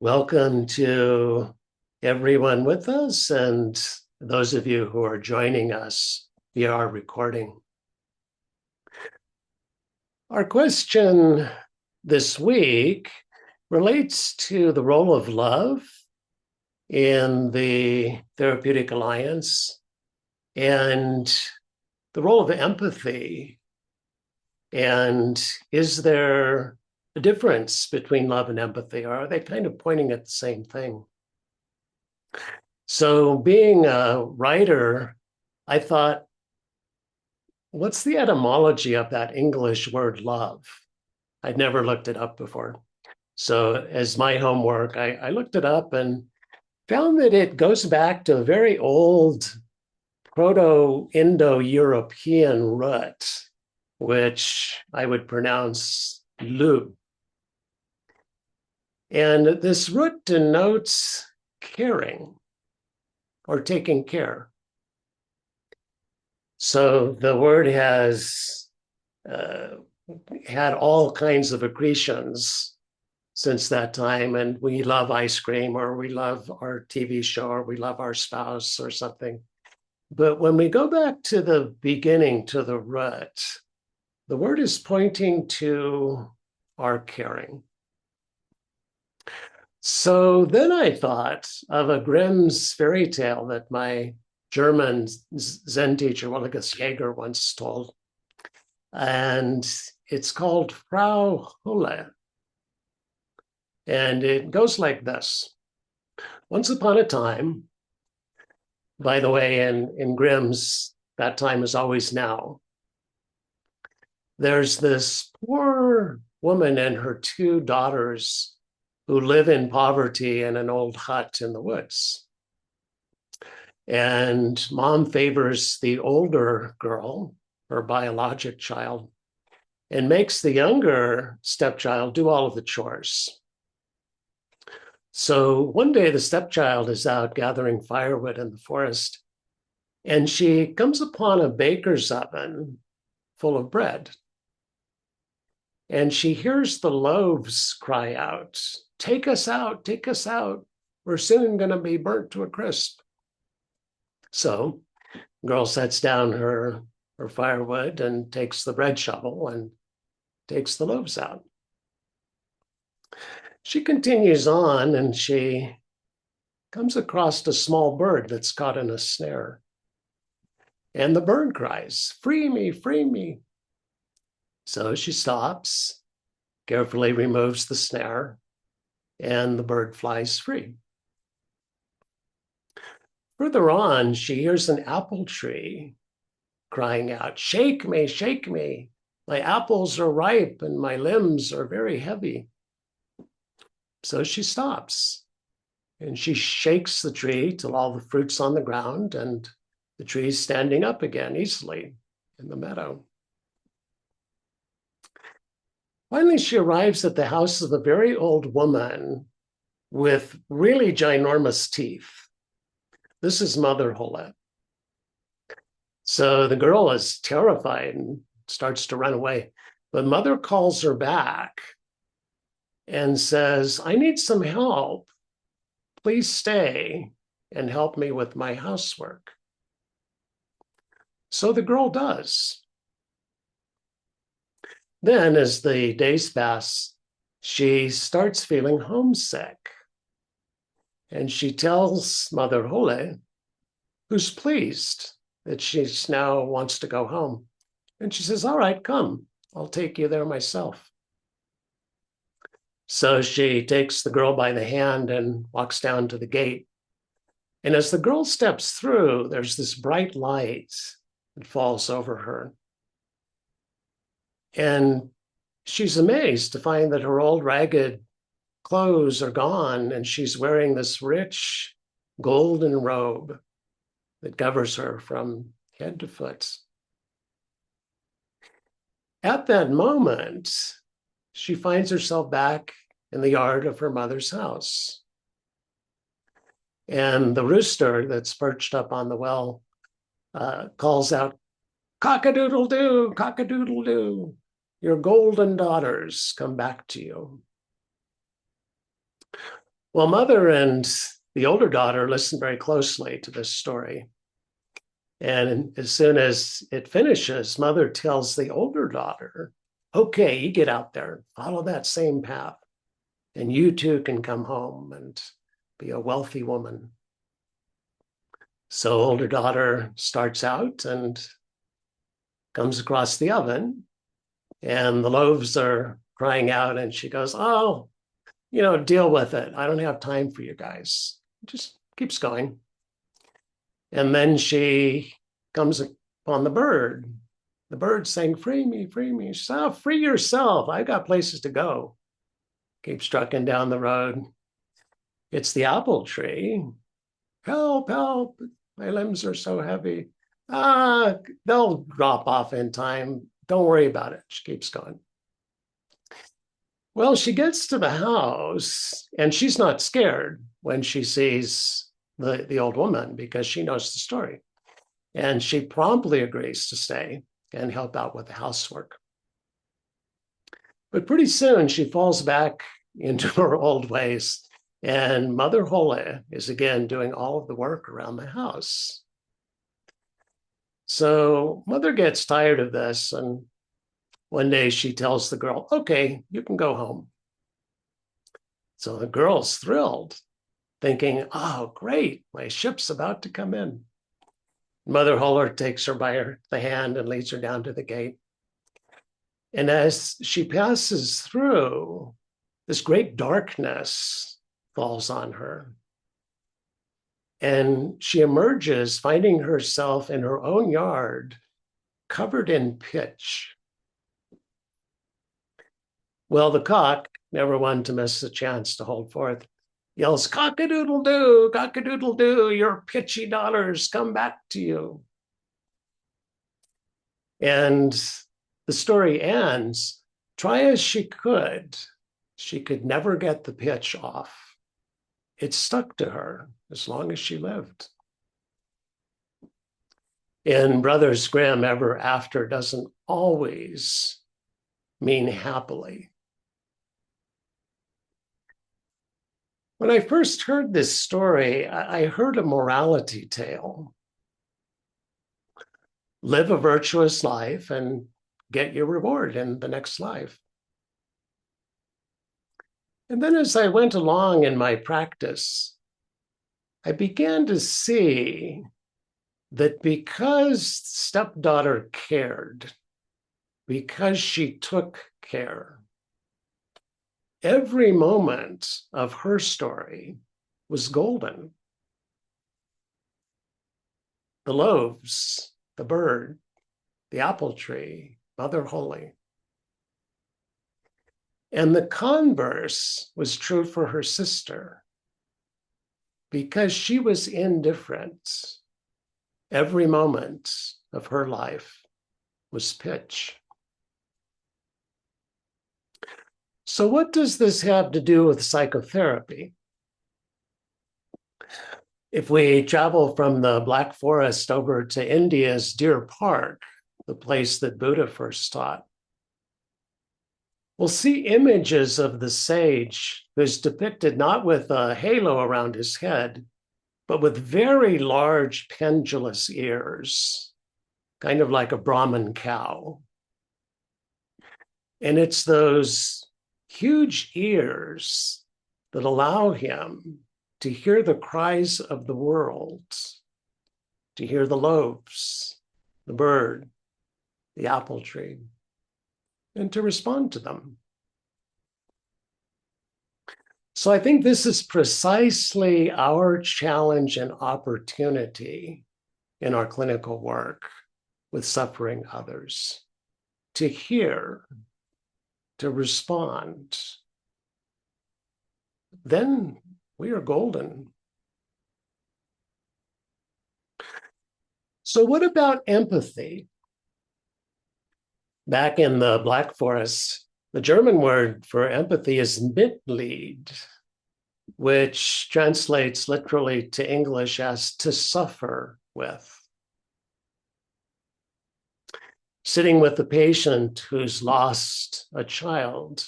Welcome to everyone with us and those of you who are joining us via our recording. Our question this week relates to the role of love in the Therapeutic Alliance and the role of empathy. And is there a difference between love and empathy, or are they kind of pointing at the same thing? So, being a writer, I thought, what's the etymology of that English word love? I'd never looked it up before. So, as my homework, I looked it up and found that it goes back to a very old Proto-Indo-European root, which I would pronounce lu. And this root denotes caring or taking care. So the word has had all kinds of accretions since that time. And we love ice cream, or we love our TV show, or we love our spouse or something. But when we go back to the beginning, to the root, the word is pointing to our caring. So then I thought of a Grimm's fairy tale that my German Zen teacher, Williges Jaeger, once told. And it's called Frau Holle. And it goes like this. Once upon a time, by the way, in Grimm's, that time is always now. There's this poor woman and her two daughters who live in poverty in an old hut in the woods. And mom favors the older girl, her biologic child, and makes the younger stepchild do all of the chores. So one day the stepchild is out gathering firewood in the forest, and she comes upon a baker's oven full of bread. And she hears the loaves cry out, "Take us out, take us out. We're soon going to be burnt to a crisp." So the girl sets down her firewood and takes the bread shovel and takes the loaves out. She continues on and she comes across a small bird that's caught in a snare. And the bird cries, "Free me, free me." So she stops, carefully removes the snare, and the bird flies free. Further on, she hears an apple tree crying out, "Shake me, shake me. My apples are ripe and my limbs are very heavy." So she stops and she shakes the tree till all the fruit's on the ground and the tree's standing up again easily in the meadow. Finally, she arrives at the house of a very old woman with really ginormous teeth. This is Mother Holle. So the girl is terrified and starts to run away. But Mother calls her back and says, "I need some help. Please stay and help me with my housework." So the girl does. Then, as the days pass, she starts feeling homesick. And she tells Mother Holle, who's pleased that she now wants to go home. And she says, "All right, come, I'll take you there myself." So she takes the girl by the hand and walks down to the gate. And as the girl steps through, there's this bright light that falls over her. And she's amazed to find that her old ragged clothes are gone and she's wearing this rich golden robe that covers her from head to foot. At that moment, she finds herself back in the yard of her mother's house. And the rooster that's perched up on the well calls out, "Cock-a-doodle-doo, cock-a-doodle-doo. Your golden daughters come back to you." Well, mother and the older daughter listen very closely to this story. And as soon as it finishes, mother tells the older daughter, okay, you get out there, follow that same path, and you too can come home and be a wealthy woman. So older daughter starts out and comes across the oven, and the loaves are crying out, and she goes, oh, deal with it. I don't have time for you guys. Just keeps going. And then she comes upon the bird. The bird's saying, free me, free me. She says, oh, free yourself. I've got places to go. Keeps trucking down the road. It's the apple tree. Help, help. My limbs are so heavy. They'll drop off in time. Don't worry about it. She keeps going. Well, she gets to the house and she's not scared when she sees the old woman because she knows the story. And she promptly agrees to stay and help out with the housework. But pretty soon she falls back into her old ways, and Mother Holle is again doing all of the work around the house. So Mother gets tired of this, and one day she tells the girl, okay, you can go home. So the girl's thrilled, thinking, oh, great, my ship's about to come in. Mother Holle takes her by the hand and leads her down to the gate. And as she passes through, this great darkness falls on her. And she emerges, finding herself in her own yard, covered in pitch. Well, the cock, never one to miss the chance to hold forth, yells, cock-a-doodle-doo, your pitchy daughters come back to you. And the story ends, try as she could never get the pitch off. It stuck to her as long as she lived. In Brothers Grimm, ever after doesn't always mean happily. When I first heard this story, I heard a morality tale. Live a virtuous life and get your reward in the next life. And then as I went along in my practice, I began to see that because stepdaughter cared, because she took care, every moment of her story was golden. The loaves, the bird, the apple tree, Mother Holle. And the converse was true for her sister. Because she was indifferent, every moment of her life was pitch. So what does this have to do with psychotherapy? If we travel from the Black Forest over to India's Deer Park, the place that Buddha first taught, we'll see images of the sage who's depicted not with a halo around his head, but with very large pendulous ears, kind of like a Brahman cow. And it's those huge ears that allow him to hear the cries of the world, to hear the loaves, the bird, the apple tree, and to respond to them. So I think this is precisely our challenge and opportunity in our clinical work with suffering others, to hear, to respond. Then we are golden. So what about empathy? Back in the Black Forest, the German word for empathy is Mitleid, which translates literally to English as to suffer with. Sitting with the patient who's lost a child,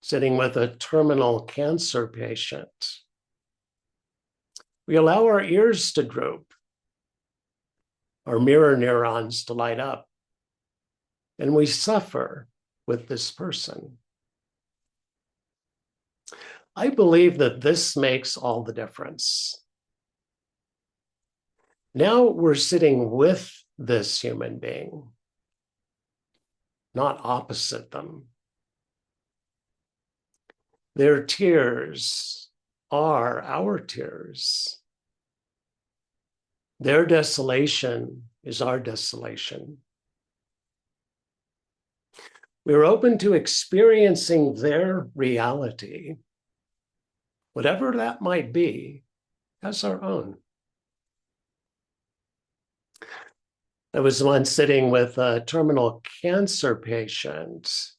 sitting with a terminal cancer patient. We allow our ears to droop, our mirror neurons to light up, and we suffer with this person. I believe that this makes all the difference. Now we're sitting with this human being, not opposite them. Their tears are our tears. Their desolation is our desolation. We're open to experiencing their reality, whatever that might be, as our own. I was once sitting with a terminal cancer patient,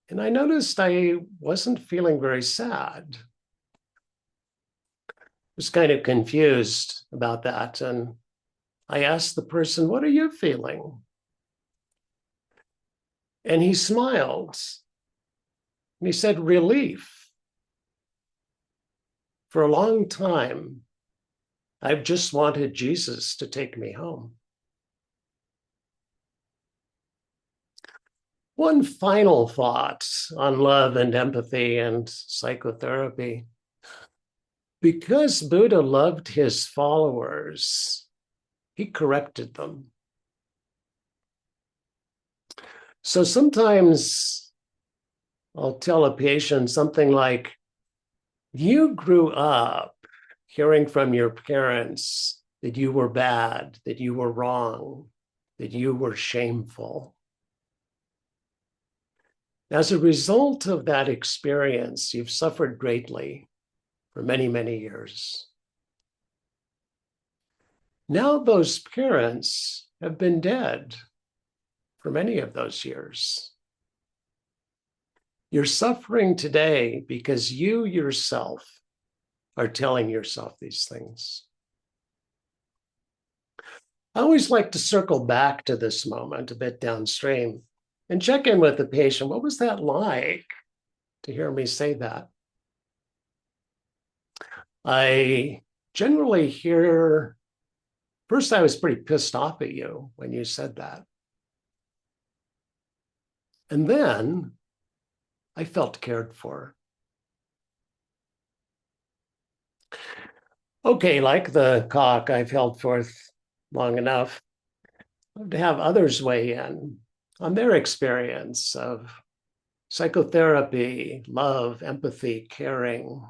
and I noticed I wasn't feeling very sad. I was kind of confused about that, and I asked the person, "What are you feeling?" And he smiled, and he said, "Relief. For a long time, I've just wanted Jesus to take me home." One final thought on love and empathy and psychotherapy. Because Buddha loved his followers, he corrected them. So sometimes I'll tell a patient something like, "You grew up hearing from your parents that you were bad, that you were wrong, that you were shameful. As a result of that experience, you've suffered greatly for many, many years. Now those parents have been dead for many of those years. You're suffering today because you yourself are telling yourself these things." I always like to circle back to this moment a bit downstream and check in with the patient. What was that like to hear me say that? I generally hear, first, I was pretty pissed off at you when you said that. And then I felt cared for. Okay, like the cock, I've held forth long enough. I'd love to have others weigh in on their experience of psychotherapy, love, empathy, caring,